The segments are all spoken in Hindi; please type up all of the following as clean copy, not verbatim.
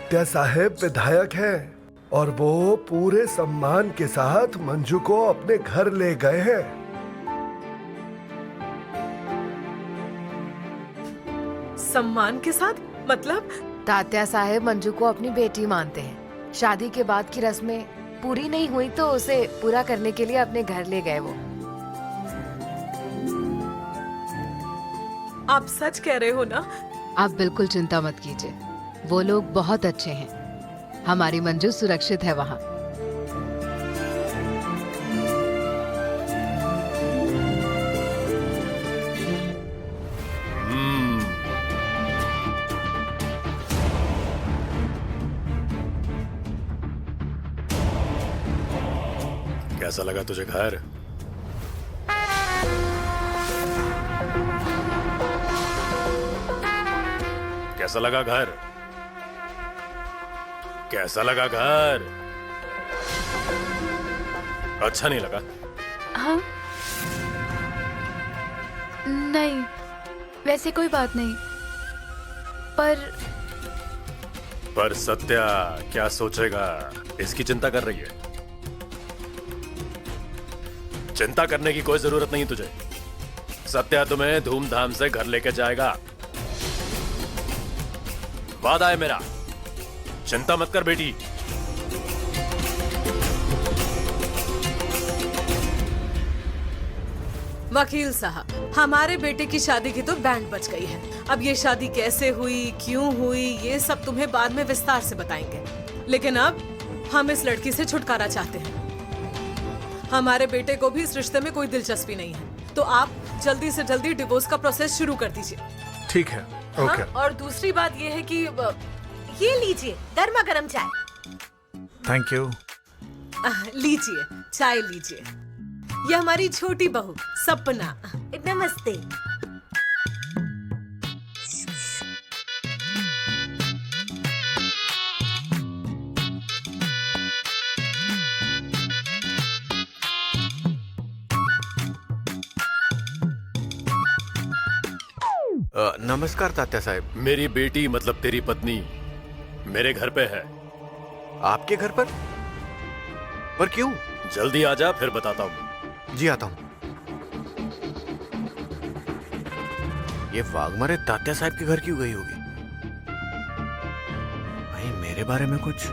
तात्या साहेब विधायक हैं और वो पूरे सम्मान के साथ मंजू को अपने घर ले गए हैं। सम्मान के साथ मतलब? तात्या साहेब मंजू को अपनी बेटी मानते हैं। शादी के बाद की रस्में पूरी नहीं हुई तो उसे पूरा करने के लिए अपने घर ले गए वो। आप सच कह रहे हो ना? आप बिल्कुल चिंता मत कीजिए, वो लोग बहुत अच्छे हैं। हमारी मंजू सुरक्षित है वहाँ। कैसा लगा तुझे घर? कैसा लगा घर? कैसा लगा घर? अच्छा नहीं लगा? हाँ, नहीं, वैसे कोई बात नहीं। पर सत्या क्या सोचेगा, इसकी चिंता कर रही है? चिंता करने की कोई जरूरत नहीं तुझे। सत्या तुम्हें धूमधाम से घर लेके जाएगा, वादा है मेरा। चिंता मत कर बेटी। वकील साहब, हमारे बेटे की शादी की तो बैंड बज गई है। अब ये शादी कैसे हुई, क्यों हुई, ये सब तुम्हें बाद में विस्तार से बताएंगे। लेकिन अब हम इस लड़की से छुटकारा चाहते हैं। हमारे बेटे को भी इस रिश्ते में कोई दिलचस्पी नहीं है, तो आप जल्दी से जल्दी डिवोर्स का प्रोसेस शुरू कर दीजिए। ठीक है, ओके। हाँ, और दूसरी बात ये है कि ये लीजिए गर्मा गर्म चाय। Thank you. लीजिए चाय लीजिए। ये हमारी छोटी बहू सपना। नमस्ते। नमस्कार तात्या साहब। मेरी बेटी मतलब तेरी पत्नी मेरे घर पे है। आपके घर पर? पर क्यों? जल्दी आ जा, फिर बताता हूँ। जी आता हूँ। ये वाघमारे तात्या साहब के घर क्यों गई होगी? भाई मेरे बारे में कुछ?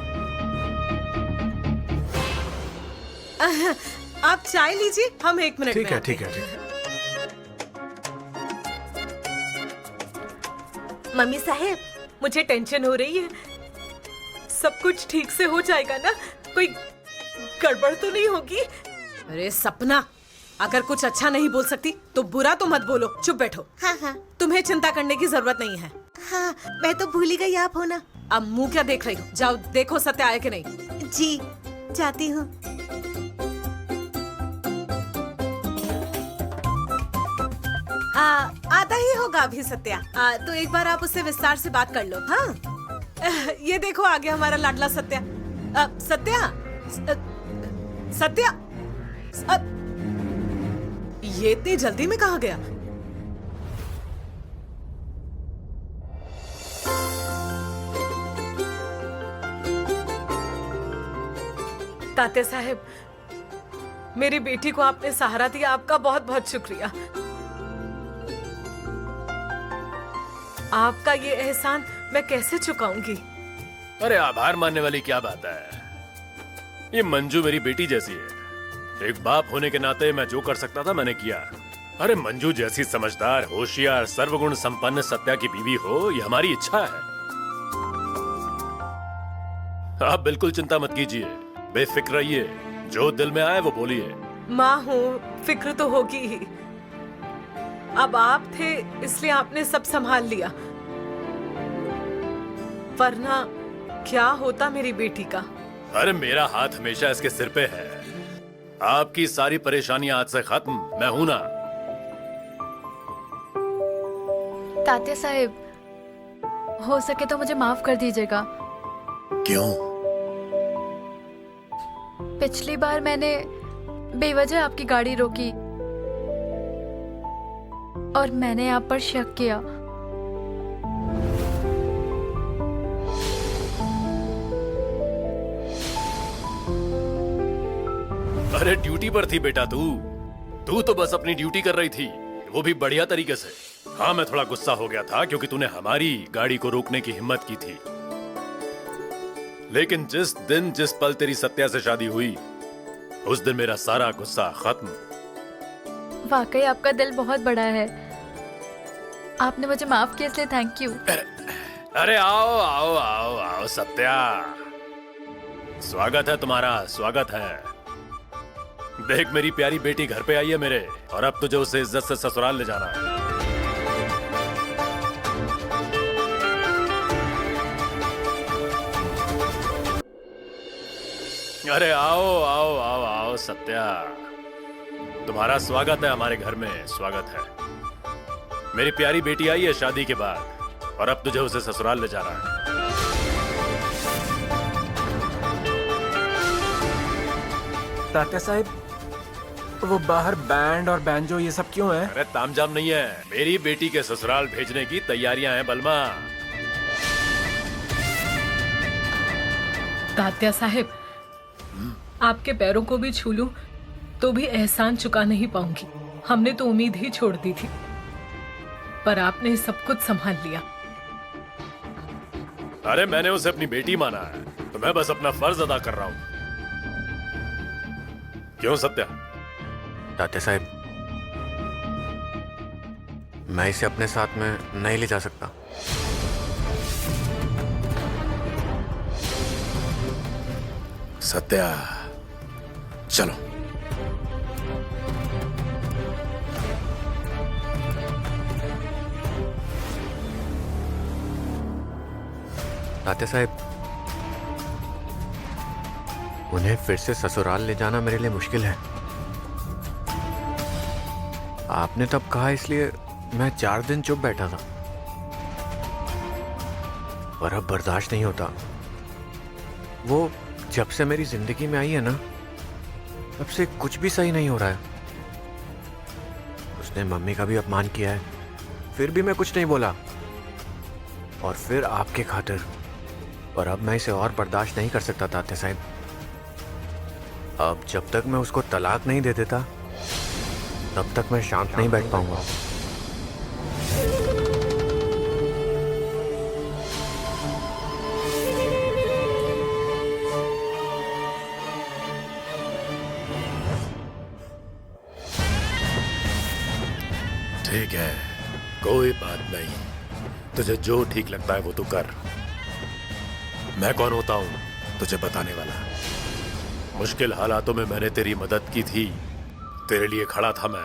आप चाय लीजिए, हम 1 मिनट में ठीक है, आते ठीक है, हैं। ठीक है। मम्मी साहेब, मुझे टेंशन हो रही है। सब कुछ ठीक से हो जाएगा ना? कोई गड़बड़ तो नहीं होगी? अरे सपना, अगर कुछ अच्छा नहीं बोल सकती तो बुरा तो मत बोलो, चुप बैठो। हाँ हाँ तुम्हें चिंता करने की जरूरत नहीं है। हाँ, मैं तो भूल ही गई आप हो ना। अब मुंह क्या देख रही हो? जाओ देखो सत्य आया कि नहीं। जी जाती हूँ। आता ही होगा अभी सत्या। तो एक बार आप उससे विस्तार से बात कर लो। हाँ, ये देखो आ गया हमारा लाडला सत्या। सत्या, सत्या, ये इतनी जल्दी में कहाँ गया? तात्या साहब, मेरी बेटी को आपने सहारा दिया, आपका बहुत बहुत शुक्रिया। आपका ये एहसान मैं कैसे चुकाऊंगी? अरे आभार मानने वाली क्या बात है। ये मंजू मेरी बेटी जैसी है। एक बाप होने के नाते मैं जो कर सकता था मैंने किया। अरे मंजू जैसी समझदार, होशियार, सर्वगुण संपन्न सत्या की बीवी हो, ये हमारी इच्छा है। आप बिल्कुल चिंता मत कीजिए, बेफिक्र रहिए, जो दिल में आए वो बोलिए। माँ हूँ, फिक्र तो होगी ही। अब आप थे इसलिए आपने सब संभाल लिया, वरना क्या होता मेरी बेटी का? अरे मेरा हाथ हमेशा इसके सिर पे है। आपकी सारी परेशानियां आज से खत्म, मैं हूं ना। तात्या साहब, हो सके तो मुझे माफ कर दीजिएगा। क्यों? पिछली बार मैंने बेवजह आपकी गाड़ी रोकी और मैंने आप पर शक किया। अरे ड्यूटी पर थी बेटा तू तो बस अपनी ड्यूटी कर रही थी, वो भी बढ़िया तरीके से। हाँ, मैं थोड़ा गुस्सा हो गया था क्योंकि तूने हमारी गाड़ी को रोकने की हिम्मत की थी, लेकिन जिस दिन जिस पल तेरी सत्या से शादी हुई उस दिन मेरा सारा गुस्सा खत्म। वाकई आपका दिल बहुत बड़ा है। आपने मुझे माफ किया इसलिए थैंक यू। अरे आओ आओ आओ आओ सत्या, स्वागत है तुम्हारा, स्वागत है। देख मेरी प्यारी बेटी घर पे आई है मेरे, और अब तुझे उसे इज्जत से ससुराल ले जाना है। अरे आओ आओ आओ आओ सत्या, तुम्हारा स्वागत है हमारे घर में, स्वागत है। मेरी प्यारी बेटी आई है शादी के बाद, और अब तुझे उसे ससुराल ले जाना है। तात्या साहब, वो बाहर बैंड और बैंजो ये सब क्यों है? अरे तामझाम नहीं है, मेरी बेटी के ससुराल भेजने की तैयारियां हैं बलमा। तात्या साहिब, आपके पैरों को भी छू लूं तो भी एहसान चुका नहीं पाऊंगी। हमने तो उम्मीद ही छोड़ दी थी, पर आपने सब कुछ संभाल लिया। अरे मैंने उसे अपनी बेटी माना है, तो मैं बस अपना फर्ज अदा कर रहा हूं। क्यों सत्या? तात्या साहब, मैं इसे अपने साथ में नहीं ले जा सकता। सत्या चलो। तात्या साहब, उन्हें फिर से ससुराल ले जाना मेरे लिए मुश्किल है। आपने तब कहा इसलिए मैं 4 दिन चुप बैठा था, और अब बर्दाश्त नहीं होता। वो जब से मेरी जिंदगी में आई है ना, तब से कुछ भी सही नहीं हो रहा है। उसने मम्मी का भी अपमान किया है, फिर भी मैं कुछ नहीं बोला, और फिर आपके खातिर। और अब मैं इसे और बर्दाश्त नहीं कर सकता तात्या साहब। अब जब तक मैं उसको तलाक नहीं दे देता, तब तक मैं शांत नहीं बैठ पाऊंगा। ठीक है, कोई बात नहीं, तुझे जो ठीक लगता है वो तू कर। मैं कौन होता हूं तुझे बताने वाला? मुश्किल हालातों में मैंने तेरी मदद की थी, तेरे लिए खड़ा था मैं।